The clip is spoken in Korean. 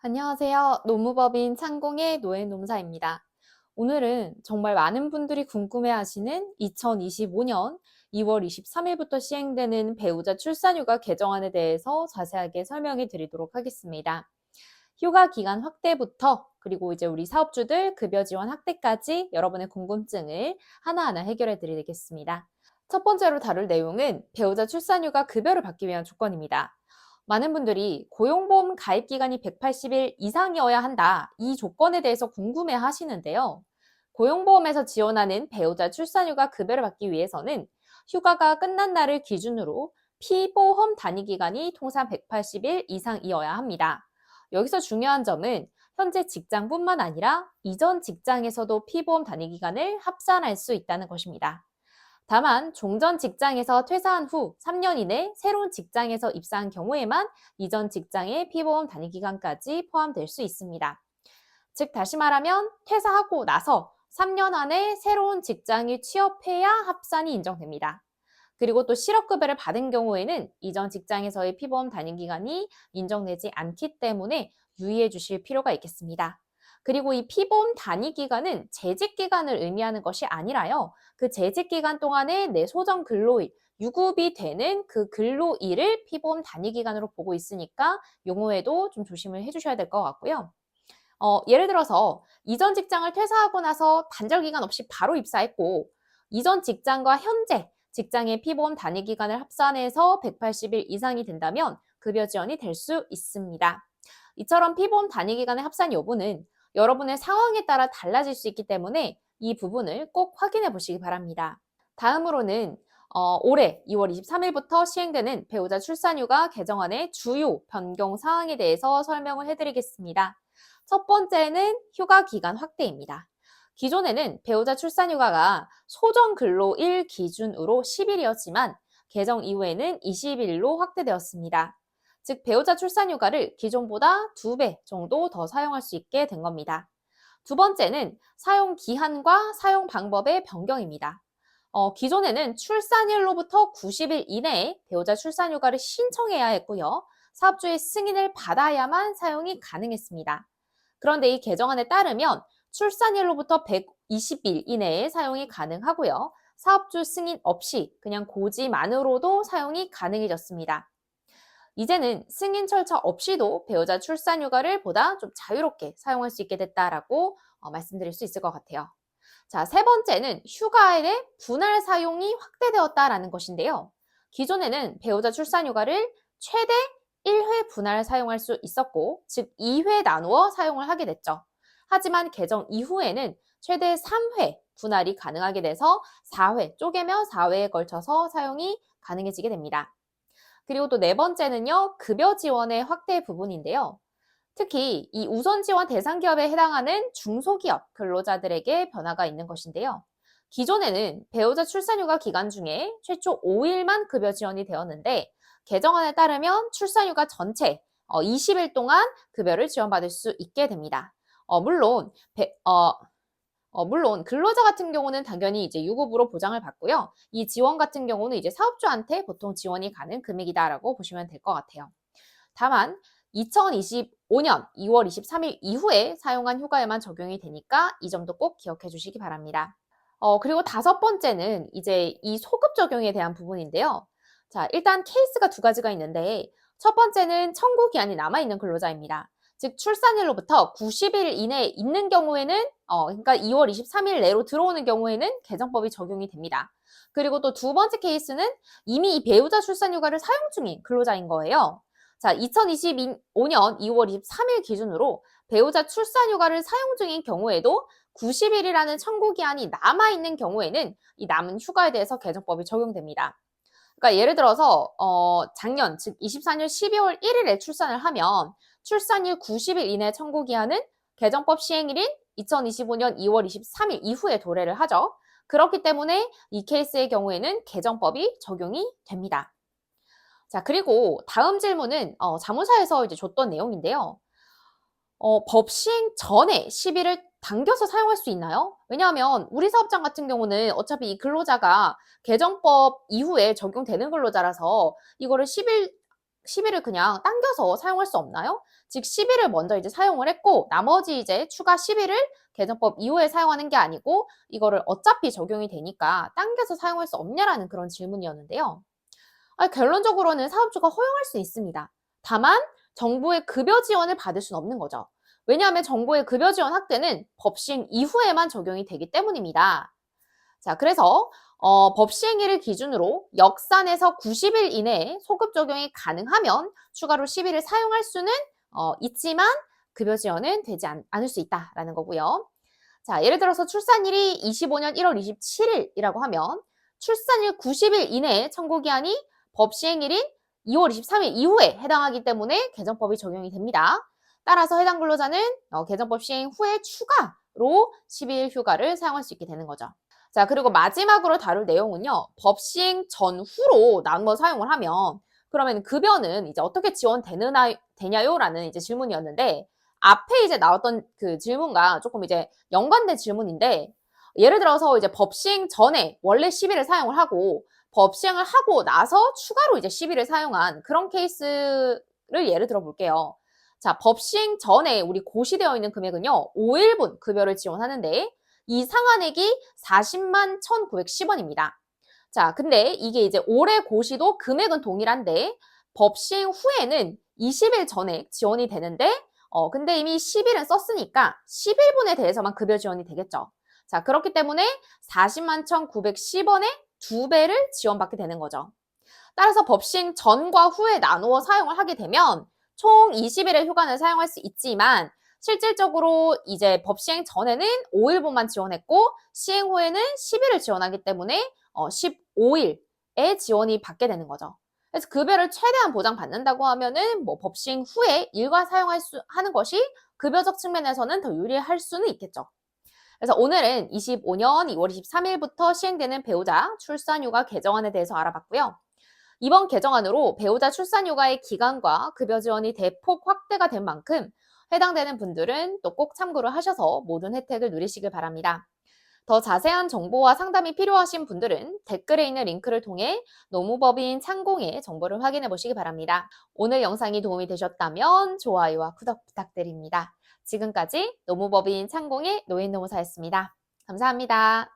안녕하세요. 노무법인 창공의 노예농사입니다. 오늘은 정말 많은 분들이 궁금해하시는 2025년 2월 23일부터 시행되는 배우자 출산휴가 개정안에 대해서 자세하게 설명해 드리도록 하겠습니다. 휴가 기간 확대부터 그리고 이제 우리 사업주들 급여 지원 확대까지 여러분의 궁금증을 하나하나 해결해 드리겠습니다. 첫 번째로 다룰 내용은 배우자 출산휴가 급여를 받기 위한 조건입니다. 많은 분들이 고용보험 가입 기간이 180일 이상이어야 한다. 이 조건에 대해서 궁금해 하시는데요. 고용보험에서 지원하는 배우자 출산휴가 급여를 받기 위해서는 휴가가 끝난 날을 기준으로 피보험 단위 기간이 통상 180일 이상이어야 합니다. 여기서 중요한 점은 현재 직장뿐만 아니라 이전 직장에서도 피보험 단위 기간을 합산할 수 있다는 것입니다. 다만 종전 직장에서 퇴사한 후 3년 이내 새로운 직장에서 입사한 경우에만 이전 직장의 피보험 단위 기간까지 포함될 수 있습니다. 즉 다시 말하면 퇴사하고 나서 3년 안에 새로운 직장에 취업해야 합산이 인정됩니다. 그리고 또 실업급여를 받은 경우에는 이전 직장에서의 피보험 단위 기간이 인정되지 않기 때문에 유의해 주실 필요가 있겠습니다. 그리고 이 피보험 단위 기간은 재직 기간을 의미하는 것이 아니라요. 그 재직 기간 동안에 내 소정 근로일, 유급이 되는 그 근로일을 피보험 단위 기간으로 보고 있으니까 용어에도 좀 조심을 해주셔야 될 것 같고요. 예를 들어서 이전 직장을 퇴사하고 나서 단절 기간 없이 바로 입사했고 이전 직장과 현재 직장의 피보험 단위 기간을 합산해서 180일 이상이 된다면 급여 지원이 될 수 있습니다. 이처럼 피보험 단위 기간의 합산 여부는 여러분의 상황에 따라 달라질 수 있기 때문에 이 부분을 꼭 확인해 보시기 바랍니다. 다음으로는 올해 2월 23일부터 시행되는 배우자 출산휴가 개정안의 주요 변경 사항에 대해서 설명을 해드리겠습니다. 첫 번째는 휴가 기간 확대입니다. 기존에는 배우자 출산휴가가 소정 근로일 기준으로 10일이었지만 개정 이후에는 20일로 확대되었습니다. 즉 배우자 출산휴가를 기존보다 2배 정도 더 사용할 수 있게 된 겁니다. 두 번째는 사용 기한과 사용 방법의 변경입니다. 기존에는 출산일로부터 90일 이내에 배우자 출산휴가를 신청해야 했고요. 사업주의 승인을 받아야만 사용이 가능했습니다. 그런데 이 개정안에 따르면 출산일로부터 120일 이내에 사용이 가능하고요. 사업주 승인 없이 그냥 고지만으로도 사용이 가능해졌습니다. 이제는 승인 절차 없이도 배우자 출산휴가를 보다 좀 자유롭게 사용할 수 있게 됐다라고 말씀드릴 수 있을 것 같아요. 자, 세 번째는 휴가의 분할 사용이 확대되었다라는 것인데요. 기존에는 배우자 출산휴가를 최대 1회 분할 사용할 수 있었고, 즉 2회 나누어 사용을 하게 됐죠. 하지만 개정 이후에는 최대 3회 분할이 가능하게 돼서 4회, 쪼개며 4회에 걸쳐서 사용이 가능해지게 됩니다. 그리고 또 네 번째는요, 급여 지원의 확대 부분인데요. 특히 이 우선 지원 대상 기업에 해당하는 중소기업 근로자들에게 변화가 있는 것인데요. 기존에는 배우자 출산휴가 기간 중에 최초 5일만 급여 지원이 되었는데 개정안에 따르면 출산휴가 전체 20일 동안 급여를 지원받을 수 있게 됩니다. 물론 근로자 같은 경우는 당연히 이제 유급으로 보장을 받고요. 이 지원 같은 경우는 이제 사업주한테 보통 지원이 가는 금액이다라고 보시면 될 것 같아요. 다만 2025년 2월 23일 이후에 사용한 휴가에만 적용이 되니까 이 점도 꼭 기억해 주시기 바랍니다. 그리고 다섯 번째는 이제 이 소급 적용에 대한 부분인데요. 자, 일단 케이스가 두 가지가 있는데 첫 번째는 청구 기한이 남아있는 근로자입니다. 즉 출산일로부터 90일 이내에 있는 경우에는 그러니까 2월 23일 내로 들어오는 경우에는 개정법이 적용이 됩니다. 그리고 또 두 번째 케이스는 이미 이 배우자 출산휴가를 사용 중인 근로자인 거예요. 자, 2025년 2월 23일 기준으로 배우자 출산휴가를 사용 중인 경우에도 90일이라는 청구 기한이 남아있는 경우에는 이 남은 휴가에 대해서 개정법이 적용됩니다. 그러니까 예를 들어서 작년 즉 24년 12월 1일에 출산을 하면 출산일 90일 이내 청구 기한은 개정법 시행일인 2025년 2월 23일 이후에 도래를 하죠. 그렇기 때문에 이 케이스의 경우에는 개정법이 적용이 됩니다. 자, 그리고 다음 질문은 자문사에서 이제 줬던 내용인데요. 법 시행 전에 시비를 당겨서 사용할 수 있나요? 왜냐하면 우리 사업장 같은 경우는 어차피 이 근로자가 개정법 이후에 적용되는 근로자라서 이거를 10일 10일을 그냥 당겨서 사용할 수 없나요? 즉 10일을 먼저 이제 사용을 했고 나머지 이제 추가 10일을 개정법 이후에 사용하는 게 아니고 이거를 어차피 적용이 되니까 당겨서 사용할 수 없냐라는 그런 질문이었는데요. 결론적으로는 사업주가 허용할 수 있습니다. 다만 정부의 급여 지원을 받을 수는 없는 거죠. 왜냐하면 정부의 급여 지원 확대는 법 시행 이후에만 적용이 되기 때문입니다. 자, 그래서 법 시행일을 기준으로 역산에서 90일 이내에 소급 적용이 가능하면 추가로 10일을 사용할 수는 있지만 급여 지원은 되지 않을 수 있다라는 거고요. 자, 예를 들어서 출산일이 25년 1월 27일이라고 하면 출산일 90일 이내에 청구기한이 법 시행일인 2월 23일 이후에 해당하기 때문에 개정법이 적용이 됩니다. 따라서 해당 근로자는 개정법 시행 후에 추가로 10일 휴가를 사용할 수 있게 되는 거죠. 자, 그리고 마지막으로 다룰 내용은요. 법 시행 전후로 나눠 사용을 하면 그러면 급여는 이제 어떻게 되냐요? 라는 이제 질문이었는데 앞에 이제 나왔던 그 질문과 조금 이제 연관된 질문인데 예를 들어서 이제 법 시행 전에 원래 10일을 사용을 하고 법 시행을 하고 나서 추가로 이제 10일을 사용한 그런 케이스를 예를 들어 볼게요. 자, 법 시행 전에 우리 고시되어 있는 금액은요. 5일분 급여를 지원하는데 이 상한액이 40만 1,910원입니다. 자, 근데 이게 이제 올해 고시도 금액은 동일한데 법 시행 후에는 20일 전에 지원이 되는데 근데 이미 10일은 썼으니까 11분에 대해서만 급여 지원이 되겠죠. 자, 그렇기 때문에 40만 1,910원의 2배를 지원받게 되는 거죠. 따라서 법 시행 전과 후에 나누어 사용을 하게 되면 총 20일의 휴관을 사용할 수 있지만 실질적으로 이제 법 시행 전에는 5일분만 지원했고 시행 후에는 10일을 지원하기 때문에 15일의 지원이 받게 되는 거죠. 그래서 급여를 최대한 보장받는다고 하면은 뭐 법 시행 후에 일괄 하는 것이 급여적 측면에서는 더 유리할 수는 있겠죠. 그래서 오늘은 25년 2월 23일부터 시행되는 배우자 출산휴가 개정안에 대해서 알아봤고요. 이번 개정안으로 배우자 출산휴가의 기간과 급여 지원이 대폭 확대가 된 만큼 해당되는 분들은 또 꼭 참고를 하셔서 모든 혜택을 누리시길 바랍니다. 더 자세한 정보와 상담이 필요하신 분들은 댓글에 있는 링크를 통해 노무법인 창공의 정보를 확인해 보시기 바랍니다. 오늘 영상이 도움이 되셨다면 좋아요와 구독 부탁드립니다. 지금까지 노무법인 창공의 노인노무사였습니다. 감사합니다.